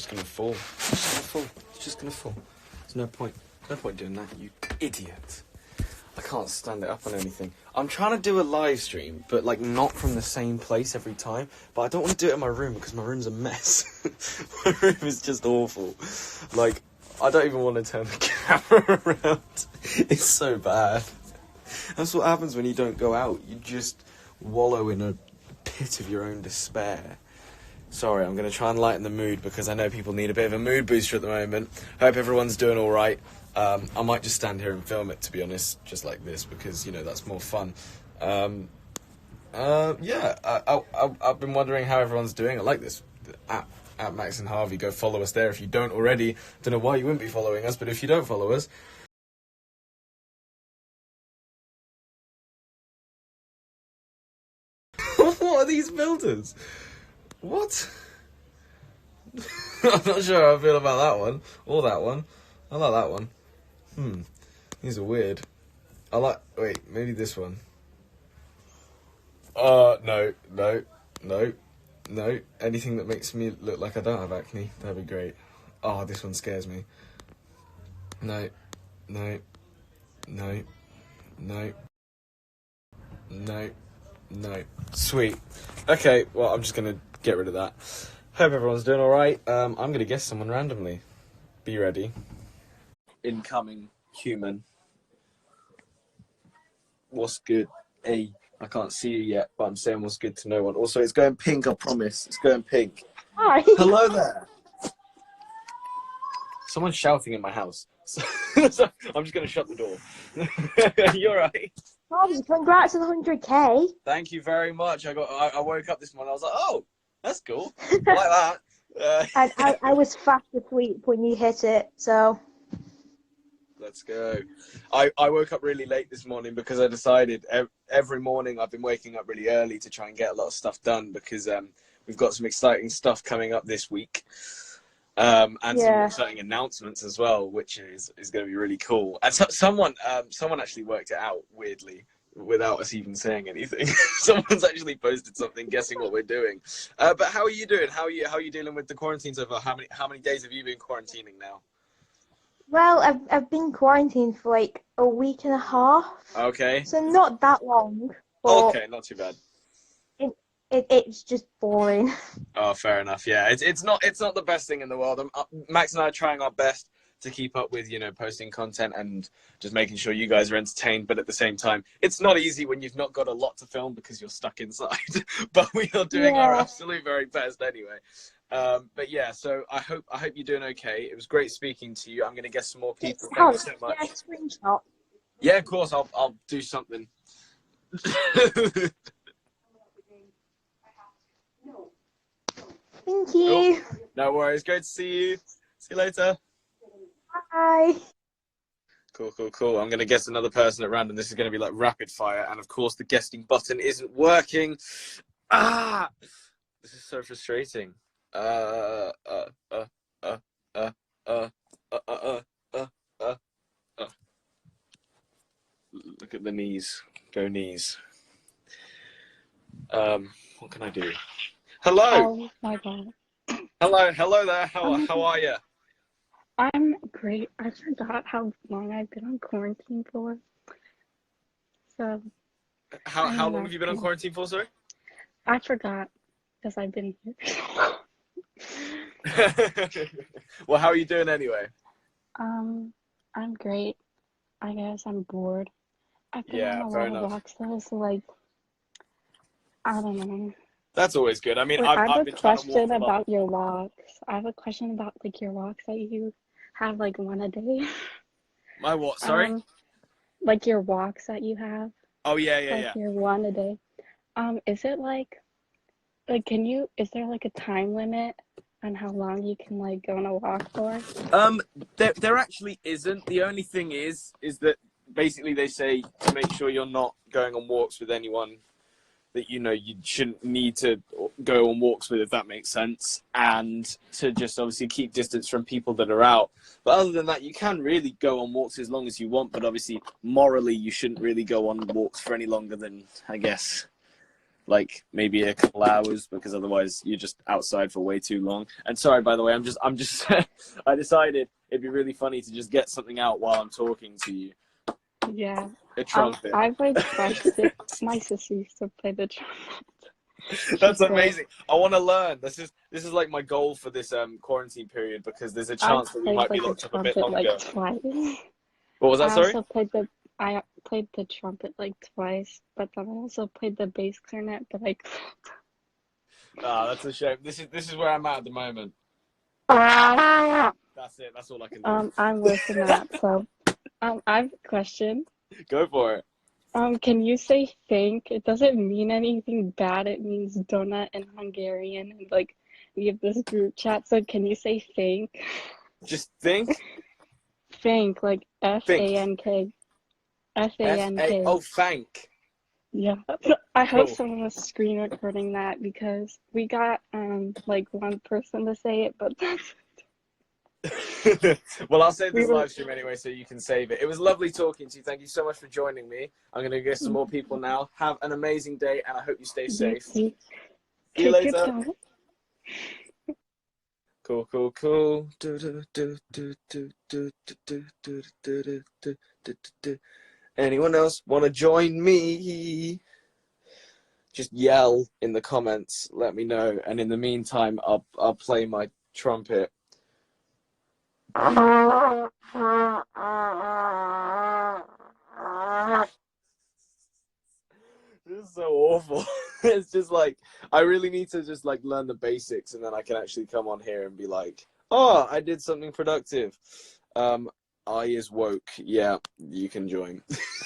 just gonna fall. It's just gonna fall. It's just gonna fall. There's no point. No point doing that, you idiot. I can't stand it up on anything. I'm trying to do a live stream, but like not from the same place every time. But I don't want to do it in my room because my room's a mess. My room is just awful. Like, I don't even want to turn the camera around. It's so bad. That's what happens when you don't go out. You just wallow in a pit of your own despair. Sorry, I'm going to try and lighten the mood because I know people need a bit of a mood booster at the moment. Hope everyone's doing all right. I might just stand here and film it, to be honest, just like this, because, you know, that's more fun. Yeah, I've been wondering how everyone's doing. I like this. At Max and Harvey, go follow us there if you don't already. Don't know why you wouldn't be following us, but if you don't follow us... What are these filters? What? I'm not sure how I feel about that one, or that one. I like that one. These are weird. I like... Wait, maybe this one. No. Anything that makes me look like I don't have acne, that'd be great. Oh, this one scares me. No. Sweet. Okay, well, I'm just gonna get rid of that. Hope everyone's doing alright. I'm gonna guess someone randomly. Be ready. Incoming human. What's good? Hey, I can't see you yet, but I'm saying what's good to no one. Also, it's going pink, I promise. It's going pink. Hi. Hello there. Someone's shouting in my house. So I'm just going to shut the door. You're right. Harvey, congrats on 100k. Thank you very much. I woke up this morning. I was like, oh, that's cool. I like that. I was fast asleep when you hit it, so. Let's go. I woke up really late this morning because I decided every morning I've been waking up really early to try and get a lot of stuff done because we've got some exciting stuff coming up this week. And some exciting announcements as well, which is going to be really cool. And someone actually worked it out weirdly without us even saying anything. Someone's actually posted something guessing what we're doing. But how are you doing? How are you dealing with the quarantine so far? How many days have you been quarantining now? Well, I've been quarantined for like a week and a half. Okay. So not that long. But okay, not too bad. It's just boring. Oh, fair enough. Yeah, it's not the best thing in the world. Max and I are trying our best to keep up with, you know, posting content and just making sure you guys are entertained. But at the same time, it's not easy when you've not got a lot to film because you're stuck inside. But we are doing our absolute very best anyway. But yeah, so I hope you're doing okay. It was great speaking to you. I'm going to get some more people. Thank you so much. Yeah, screenshot. Yeah, of course. I'll do something. Thank you. Oh, no worries. Great to see you. See you later. Bye. Cool. I'm going to guess another person at random. This is going to be like rapid fire. And of course, the guessing button isn't working. Ah! This is so frustrating. Look at the knees. Go knees. What can I do? Hello. Oh my god. Hello there. How are you? I'm great. I forgot how long I've been on quarantine for. So. How long have you been on quarantine for, sorry? I forgot because I've been here. Well, how are you doing anyway? I'm great. I guess I'm bored. I've been on a fair lot of enough. walks though, so like, I don't know. That's always good. I mean, Wait, I've I have been a trying to walk question a lot. about your walks. I have a question about like your walks that you have like one a day. My what? Sorry? Like your walks that you have. Oh yeah. Like your one a day. Is it like is there like a time limit on how long you can like go on a walk for? There actually isn't. The only thing is that basically they say to make sure you're not going on walks with anyone that you know you shouldn't need to go on walks with, if that makes sense, and to just obviously keep distance from people that are out. But other than that, you can really go on walks as long as you want, but obviously morally you shouldn't really go on walks for any longer than, I guess, like maybe a couple hours, because otherwise you're just outside for way too long. And sorry, by the way, I'm just I decided it'd be really funny to just get something out while I'm talking to you. Yeah. A trumpet. I played trumpet. My sister used to play the trumpet. That's She's amazing. I want to learn. This is like my goal for this quarantine period, because there's a chance that we might be locked up a bit longer. Like twice. What was that? Sorry. I played the trumpet like twice, but then I also played the bass clarinet, but I Ah, that's a shame. This is where I'm at the moment. That's it. That's all I can do. I'm listening to that. So, I have a question. Go for it. Can you say thank? It doesn't mean anything bad. It means donut in Hungarian, and like we have this group chat. So can you say thank? Just think. Thank, like Think. FANK. FANK. Oh, thank. Yeah. I hope Cool. someone was screen recording that, because we got like one person to say it, but that's Well, I'll save this live stream anyway, so you can save it. It was lovely talking to you. Thank you so much for joining me. I'm going to get some more people now. Have an amazing day, and I hope you stay safe. See you later. Cool, cool, cool. Anyone else want to join me? Just yell in the comments. Let me know. And in the meantime, I'll play my trumpet. This is so awful. It's just like, I really need to just like learn the basics, and then I can actually come on here and be like, oh, I did something productive. I is woke. Yeah, you can join.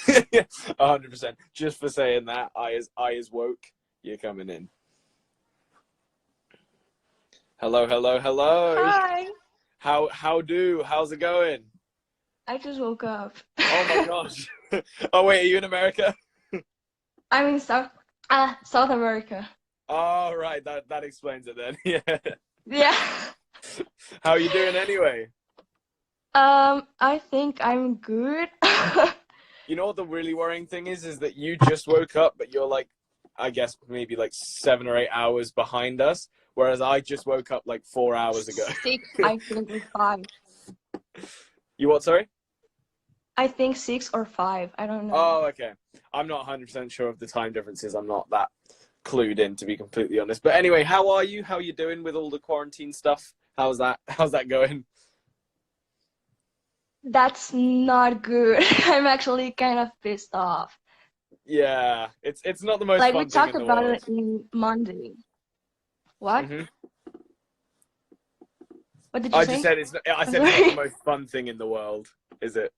100%. Just for saying that, I is woke. You're coming in. Hello, hello, hello. Hi. How's it going? I just woke up. Oh my gosh. Oh wait, are you in America? I'm in South America. Oh right, that explains it then. Yeah. Yeah. How are you doing anyway? I think I'm good. You know what the really worrying thing is that you just woke up, but you're like, I guess maybe like 7 or 8 hours behind us, whereas I just woke up like 4 hours ago. 6, I think, or 5. You what, sorry? I think 6 or 5. I don't know. Oh, okay. I'm not 100% sure of the time differences. I'm not that clued in, to be completely honest. But anyway, how are you? How are you doing with all the quarantine stuff? How's that going? That's not good. I'm actually kind of pissed off. Yeah, it's not the most Like, fun we thing talked in the about world. it in Monday. What? Mm-hmm. What did you I say? just said it's not the most fun thing in the world, is it?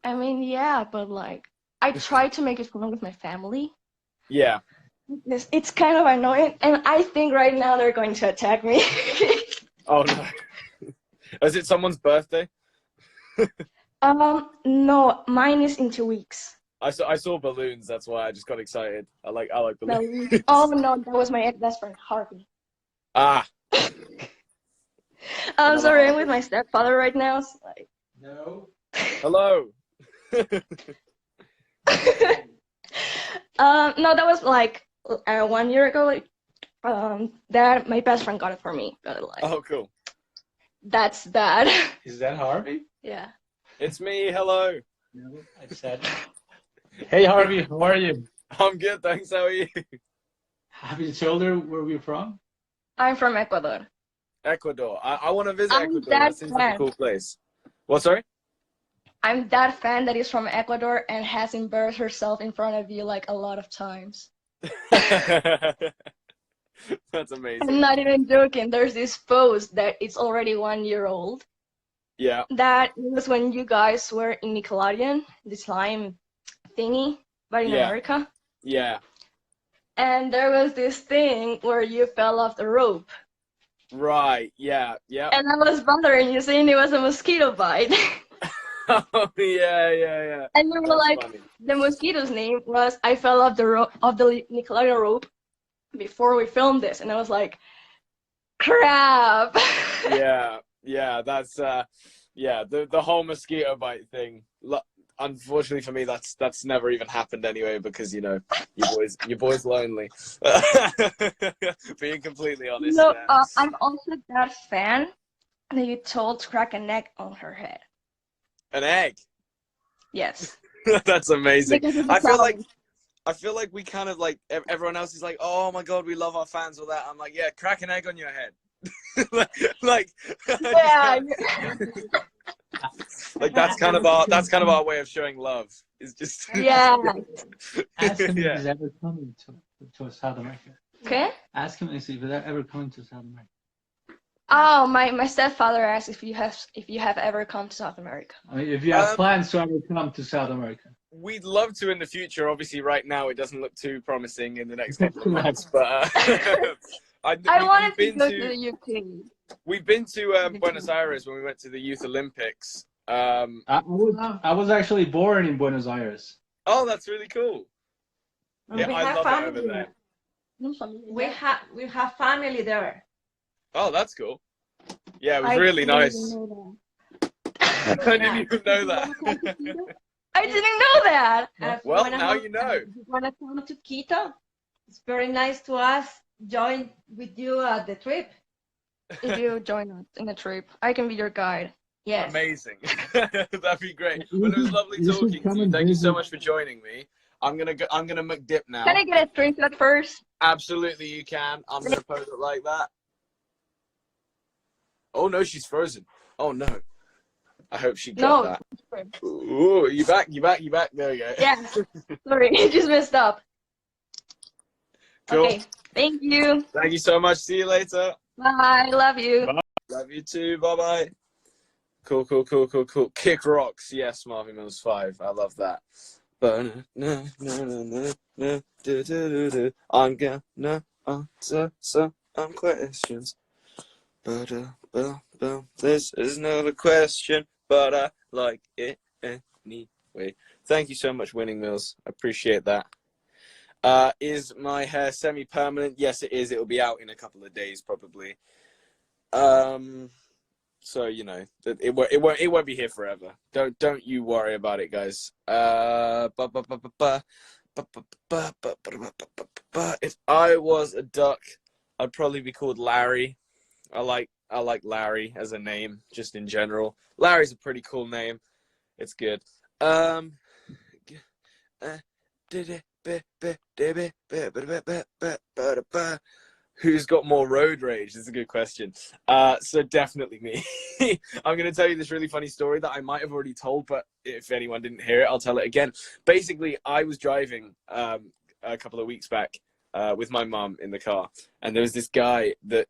I mean, yeah, but like, I try to make it fun with my family. Yeah. It's kind of annoying, and I think right now they're going to attack me. Oh no. Is it someone's birthday? No, mine is in 2 weeks. I saw balloons. That's why I just got excited. I like balloons. Oh no, that was my ex-best friend, Harvey. Ah. I'm sorry, I'm with my stepfather right now. So like... No. Hello. No, that was like 1 year ago. Like, that my best friend got it for me. But like, Oh, cool. that's bad. Is that Harvey? Yeah. It's me. Hello. No, I said. Hey Harvey, how are you? I'm good, thanks. How are you? Have you told her where we're from? I'm from Ecuador. Ecuador. I want to visit I'm Ecuador. that That seems like a fan. cool place. What? Sorry. I'm that fan that is from Ecuador and has embarrassed herself in front of you like a lot of times. That's amazing. I'm not even joking. There's this post that it's already 1 year old. Yeah. That was when you guys were in Nickelodeon, the slime thingy, but in Yeah. America. Yeah. And there was this thing where you fell off the rope. Right. Yeah. Yeah. And I was bothering you saying it was a mosquito bite. Oh yeah. And you were That's like, funny. the mosquito's name was I fell off the Nickelodeon rope before we filmed this. And I was like, crap. Yeah. That's the whole mosquito bite thing. unfortunately for me, that's never even happened anyway, because you know, your boy's lonely. Being completely honest. No, I'm also that fan that you told to crack an egg on her head. An egg. Yes. That's amazing. Because it's a I feel like we kind of like everyone else is like, oh my god, we love our fans or that. I'm like, yeah, crack an egg on your head. like Yeah. like that's kind of our way of showing love. Is just Yeah. Ask him Yeah. if he's ever coming to South America. Okay. Ask him if he's ever coming to South America. Oh, my stepfather asked if you have ever come to South America. I mean, if you have plans to ever come to South America. We'd love to in the future. Obviously, right now it doesn't look too promising in the next couple of months. But I wanted to go to the UK. We've been to Buenos Aires when we went to the Youth Olympics. I was actually born in Buenos Aires. Oh, that's really cool. Yeah, We I have love it over family. there. We have family there. Oh, that's cool. Yeah, it was I really didn't nice. even know I didn't even know that. I didn't know that. And if Well, wanna now come- you know. If you want to come to Quito, it's very nice to us. Join with you at the trip. If you join us in the trip, I can be your guide. Yes. Amazing. That'd be great. Well, it was lovely talking to you. Thank you so much for joining me. I'm gonna McDip now. Can I get a screenshot first? Absolutely, you can. I'm gonna pose it like that. Oh no, she's frozen. Oh no. I hope she got that. Ooh, you back? There we go. Yeah. Sorry, it just messed up. Cool. Okay. Thank you. Thank you so much. See you later. Bye. Love you. Bye. Love you too. Bye bye. Cool. Kick rocks. Yes, Marvin Mills 5. I love that. I'm gonna answer some questions. This is not a question, but I like it anyway. Thank you so much, Winning Mills. I appreciate that. Is my hair semi-permanent? Yes, it is. It'll be out in a couple of days, probably. So you know, it won't be here forever. Don't you worry about it, guys. If I was a duck, I'd probably be called Larry. I like Larry as a name, just in general. Larry's a pretty cool name. It's good. Who's got more road rage? That's a good question. So definitely me. I'm going to tell you this really funny story that I might have already told, but if anyone didn't hear it, I'll tell it again. Basically, I was driving a couple of weeks back with my mum in the car, and there was this guy that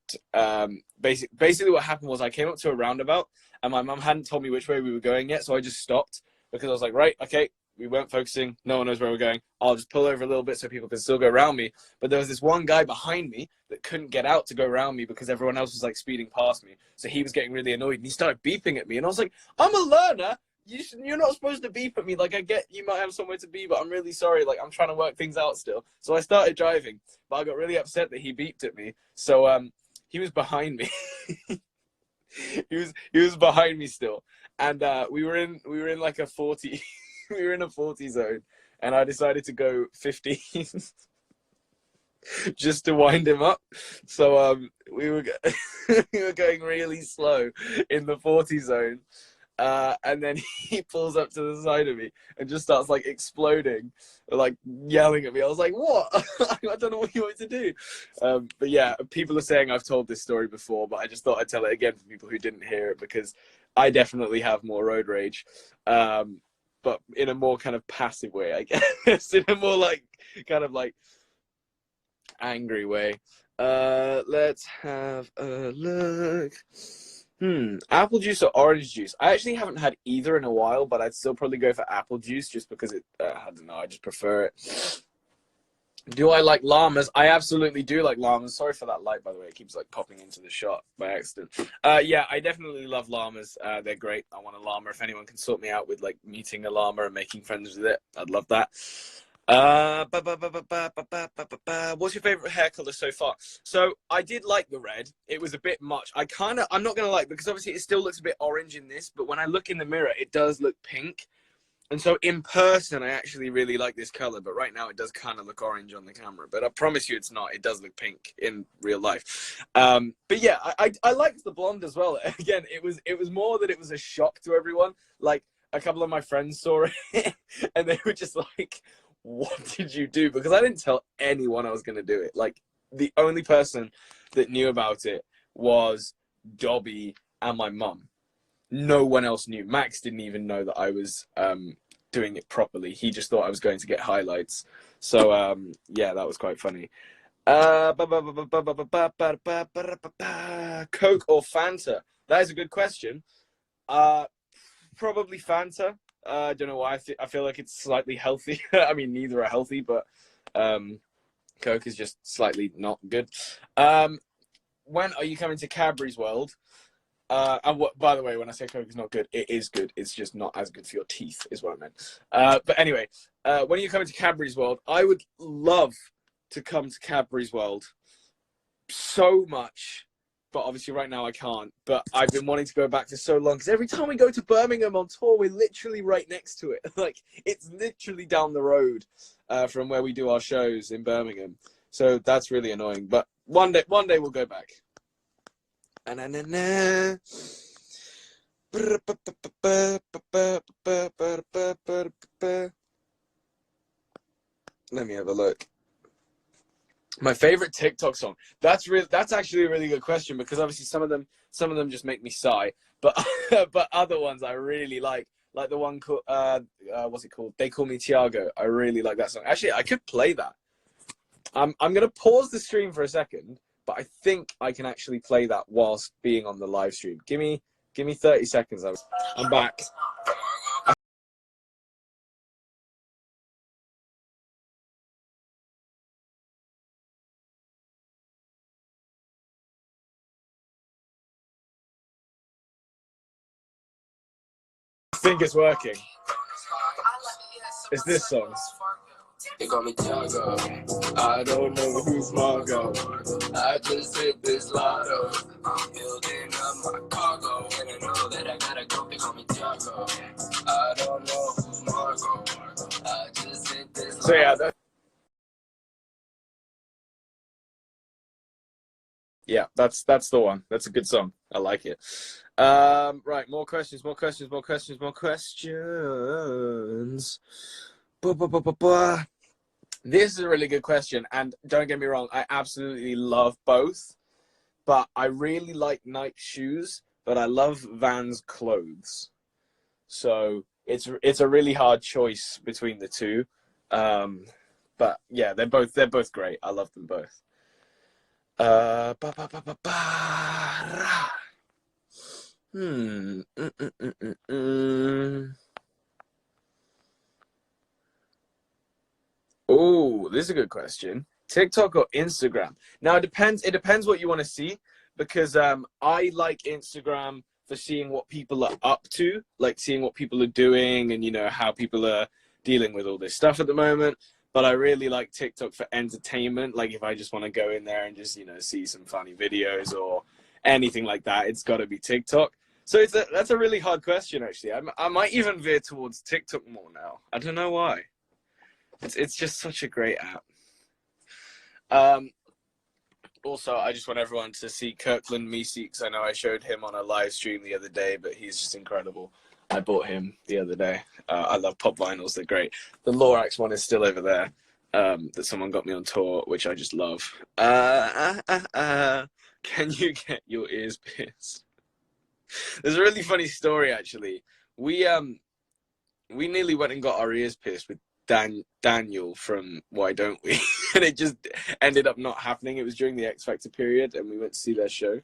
basically what happened was I came up to a roundabout, and my mum hadn't told me which way we were going yet, so I just stopped because I was like, right, okay, we weren't focusing, no one knows where we're going, I'll just pull over a little bit so people can still go around me. But there was this one guy behind me that couldn't get out to go around me because everyone else was like speeding past me, so he was getting really annoyed, and he started beeping at me, and I was like, I'm a learner, you're not supposed to beep at me. Like, I get you might have somewhere to be, but I'm really sorry. Like, I'm trying to work things out still. So I started driving, but I got really upset that he beeped at me. So he was behind me. he was behind me still, and we were in like a 40. We were in a 40 zone, and I decided to go 15 just to wind him up. So we were going really slow in the 40 zone. And then he pulls up to the side of me and just starts like exploding, like yelling at me. I was like, what? I don't know what you want to do. But yeah, people are saying I've told this story before, but I just thought I'd tell it again for people who didn't hear it, because I definitely have more road rage. But in a more kind of passive way, I guess. In a more like kind of like angry way. Let's have a look. Apple juice or orange juice? I actually haven't had either in a while, but I'd still probably go for apple juice just because it, I don't know, I just prefer it. Do I like llamas? I absolutely do like llamas. Sorry for that light, by the way. It keeps like popping into the shot by accident. Yeah, I definitely love llamas. They're great. I want a llama. If anyone can sort me out with like meeting a llama and making friends with it, I'd love that. What's your favorite hair color so far? So I did like the red. It was a bit much. I'm not gonna lie, because obviously it still looks a bit orange in this, but when I look in the mirror, it does look pink. And so in person, I actually really like this color, but right now it does kind of look orange on the camera. But I promise you it's not. It does look pink in real life. But yeah, I liked the blonde as well. Again, it was more that it was a shock to everyone. Like, a couple of my friends saw it, and they were just like, what did you do? Because I didn't tell anyone I was going to do it. Like, the only person that knew about it was Dobby and my mum. No one else knew. Max didn't even know that I was doing it properly. He just thought I was going to get highlights. So yeah, that was quite funny. Coke or Fanta? That is a good question. Probably Fanta. I don't know why. I feel like it's slightly healthy. I mean, neither are healthy, but Coke is just slightly not good. When are you coming to Cadbury's World? And what, by the way, when I say Coke is not good, it is good. It's just not as good for your teeth, is what I meant. But anyway, when are you coming to Cadbury's World? I would love to come to Cadbury's World so much, but obviously right now I can't. But I've been wanting to go back for so long, because every time we go to Birmingham on tour, we're literally right next to it. Like, it's literally down the road from where we do our shows in Birmingham. So that's really annoying. But one day we'll go back. Let me have a look. My favorite TikTok song. That's actually a really good question, because obviously some of them just make me sigh, but but other ones I really like the one called what's it called? They Call Me Tiago. I really like that song. Actually, I could play that. I'm gonna pause the stream for a second, but I think I can actually play that whilst being on the live stream. Give me 30 seconds. I'm back. I think it's working. It's this song. They call me Tiago. I don't know who's Margot. I just hit this lotto. I'm building up my cargo, and I know that I gotta go. They call me Tiago. I don't know who's Margot. I just hit this lotto. So yeah, that's the one. That's a good song. I like it. Right, more questions. This is a really good question, and don't get me wrong, I absolutely love both, but I really like Nike shoes, but I love Vans clothes. So it's a really hard choice between the two. But yeah, they're both great. I love them both. Oh, this is a good question. TikTok or Instagram? Now it depends what you want to see, because I like Instagram for seeing what people are up to, like seeing what people are doing, and how people are dealing with all this stuff at the moment. But I really like TikTok for entertainment. Like, if I just want to go in there and just see some funny videos or anything like that, it's got to be TikTok. So that's a really hard question, actually. I might even veer towards TikTok more now. I don't know why. It's just such a great app. Also, I just want everyone to see Kirkland Misi, because I know I showed him on a live stream the other day, but he's just incredible. I bought him the other day. I love pop vinyls. They're great. The Lorax one is still over there, that someone got me on tour, which I just love. Can you get your ears pierced? There's a really funny story, actually. We nearly went and got our ears pierced with Daniel from Why Don't We? And it just ended up not happening. It was during the X Factor period, and we went to see their show. And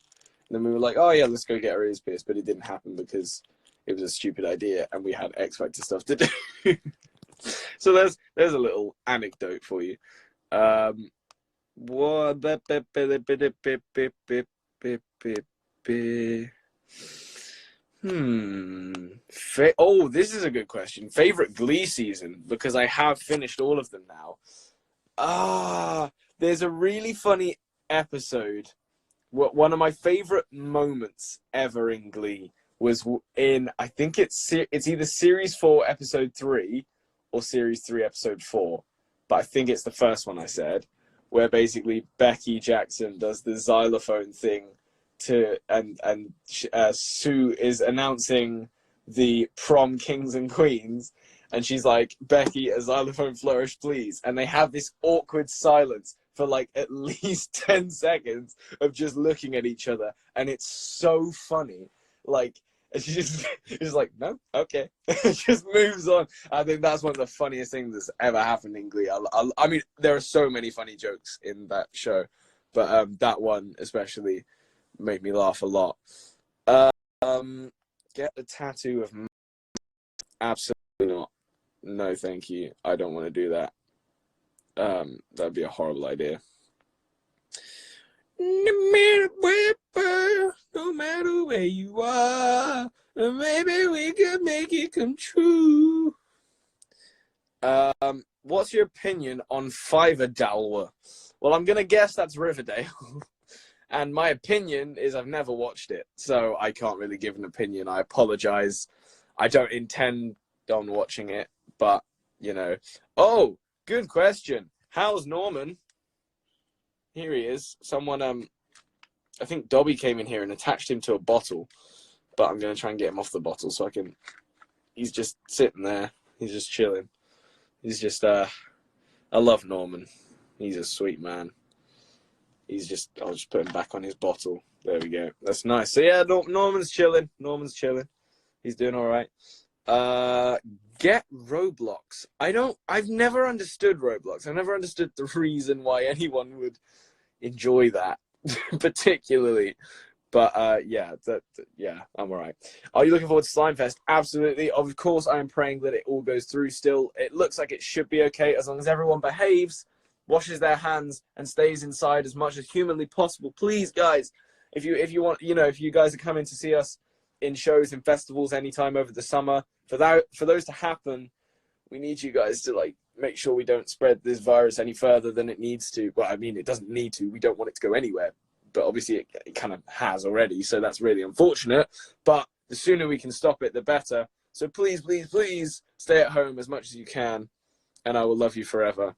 then we were like, oh yeah, let's go get our ears pierced. But it didn't happen because it was a stupid idea, and we had X Factor stuff to do. So there's a little anecdote for you. What? Oh, this is a good question. Favorite Glee season, because I have finished all of them now. There's a really funny episode. One of my favorite moments ever in Glee was in, I think it's either series 4 episode 3 or series 3 episode 4, but I think it's the first one I said, where basically Becky Jackson does the xylophone thing and Sue is announcing the prom kings and queens, and she's like, Becky, a xylophone flourish please, and they have this awkward silence for like at least 10 seconds of just looking at each other, and it's so funny. Like, she just like, no, okay. It just moves on. I think that's one of the funniest things that's ever happened in Glee. I mean, there are so many funny jokes in that show, but that one especially made me laugh a lot. Get the tattoo of absolutely not. No, thank you. I don't want to do that. That'd be a horrible idea. No matter where you are, maybe we could make it come true. What's your opinion on Fiverdalwa? Well, I'm gonna guess that's Riverdale. And my opinion is I've never watched it, so I can't really give an opinion. I apologize. I don't intend on watching it, but, you know. Oh, good question. How's Norman? Here he is. Someone, I think Dobby came in here and attached him to a bottle, but I'm going to try and get him off the bottle so I can... He's just sitting there. He's just chilling. He's just, I love Norman. He's a sweet man. He's just, I'll just put him back on his bottle. There we go. That's nice. So yeah, Norman's chilling. Norman's chilling. He's doing all right. Get Roblox. I've never understood Roblox. I've never understood the reason why anyone would enjoy that particularly. But yeah, yeah, I'm all right. Are you looking forward to Slime Fest? Absolutely. Of course, I am praying that it all goes through still. It looks like it should be okay as long as everyone behaves, washes their hands, and stays inside as much as humanly possible. Please, guys, if you want, you know, if you guys are coming to see us in shows and festivals anytime over the summer, for those to happen, we need you guys to like make sure we don't spread this virus any further than it needs to. Well, I mean, it doesn't need to. We don't want it to go anywhere, but obviously it kind of has already, so that's really unfortunate. But the sooner we can stop it, the better. So please, please, please stay at home as much as you can, and I will love you forever.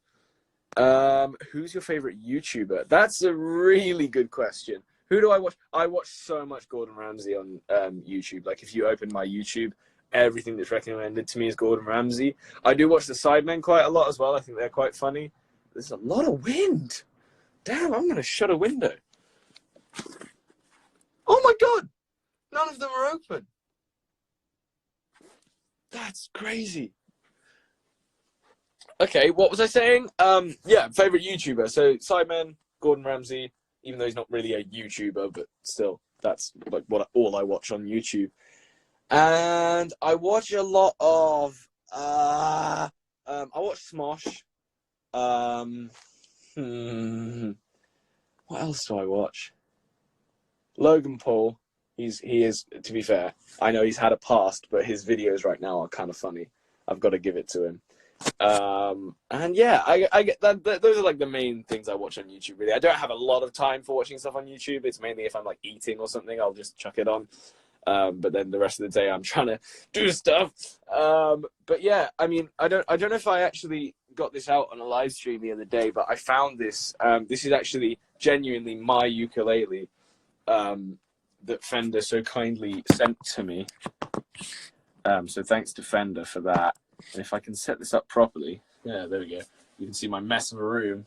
Who's your favorite YouTuber? That's a really good question. Who do I watch? I watch so much Gordon Ramsay on YouTube. Like, if you open my YouTube, everything that's recommended to me is Gordon Ramsay. I do watch the Sidemen quite a lot as well. I think they're quite funny. There's a lot of wind. Damn, I'm going to shut a window. Oh my God! None of them are open. That's crazy. Okay, what was I saying? Yeah, favorite YouTuber. So Sidemen, Gordon Ramsay, even though he's not really a YouTuber, but still, that's like all I watch on YouTube. And I watch a lot of I watch Smosh. What else do I watch? Logan Paul. He is, to be fair, I know he's had a past, but his videos right now are kind of funny. I've got to give it to him. And yeah, I get that. Those are like the main things I watch on YouTube. Really, I don't have a lot of time for watching stuff on YouTube. It's mainly if I'm like eating or something, I'll just chuck it on. But then the rest of the day I'm trying to do stuff. But yeah, I mean, I don't know if I actually got this out on a live stream the other day, but I found this. This is actually genuinely my ukulele that Fender so kindly sent to me. So thanks to Fender for that. And if I can set this up properly, yeah, there we go. You can see my mess of a room.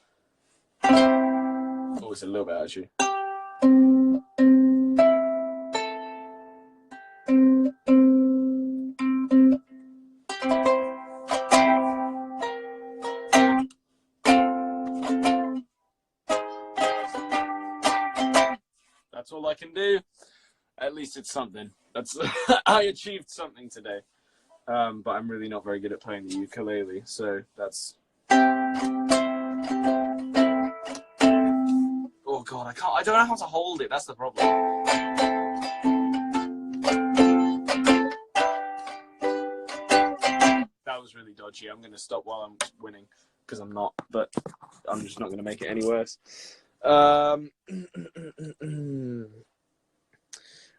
Oh, it's a little bit actually. That's all I can do. At least it's something. That's I achieved something today. But I'm really not very good at playing the ukulele, so that's... Oh God, I don't know how to hold it, that's the problem. That was really dodgy. I'm going to stop while I'm winning, because I'm not, but I'm just not going to make it any worse.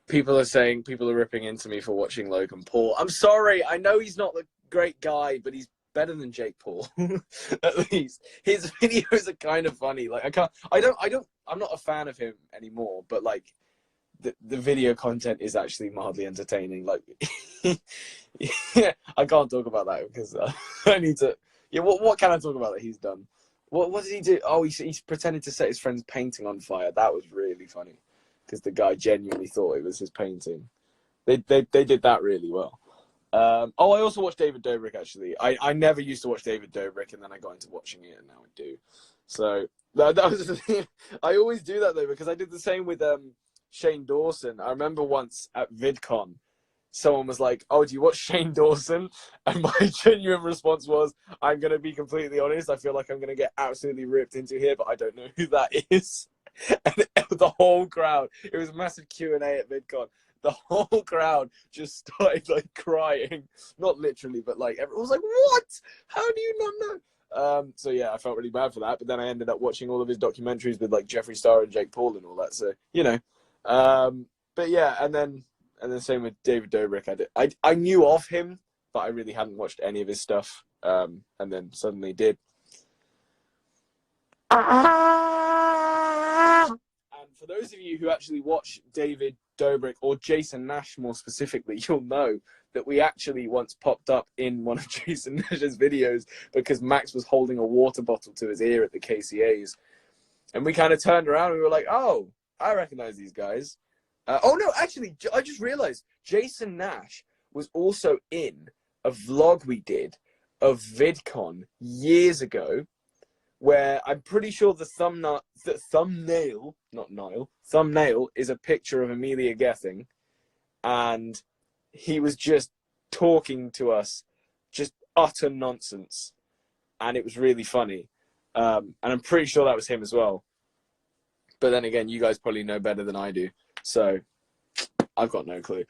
People are ripping into me for watching Logan Paul. I'm sorry. I know he's not the great guy, but he's better than Jake Paul. At least his videos are kind of funny. Like I'm not a fan of him anymore, but like the video content is actually mildly entertaining. Like, yeah, I can't talk about that because I need to. Yeah, what can I talk about that he's done? What did he do? Oh, he's pretended to set his friend's painting on fire. That was really funny because the guy genuinely thought it was his painting. They did that really well. I also watched David Dobrik, actually. I never used to watch David Dobrik, and then I got into watching it, and now I do. So that was the thing. I always do that, though, because I did the same with Shane Dawson. I remember once at VidCon, someone was like, "Oh, do you watch Shane Dawson?" And my genuine response was, "I'm going to be completely honest. I feel like I'm going to get absolutely ripped into here, but I don't know who that is." And the whole crowd, it was a massive Q&A at VidCon. The whole crowd just started like crying, not literally, but like everyone was like, "What? How do you not know?" So yeah, I felt really bad for that. But then I ended up watching all of his documentaries with like Jeffree Star and Jake Paul and all that. So you know, but yeah, and then same with David Dobrik. I knew of him, but I really hadn't watched any of his stuff. And then suddenly did. And for those of you who actually watch David Dobrik or Jason Nash more specifically, you'll know that we actually once popped up in one of Jason Nash's videos because Max was holding a water bottle to his ear at the KCAs. And we kind of turned around and we were like, "Oh, I recognize these guys." Oh, no, actually, I just realized Jason Nash was also in a vlog we did of VidCon years ago, where I'm pretty sure the thumbnail is a picture of Amelia Gething, and he was just talking to us, just utter nonsense, and it was really funny. And I'm pretty sure that was him as well. But then again, you guys probably know better than I do, so I've got no clue.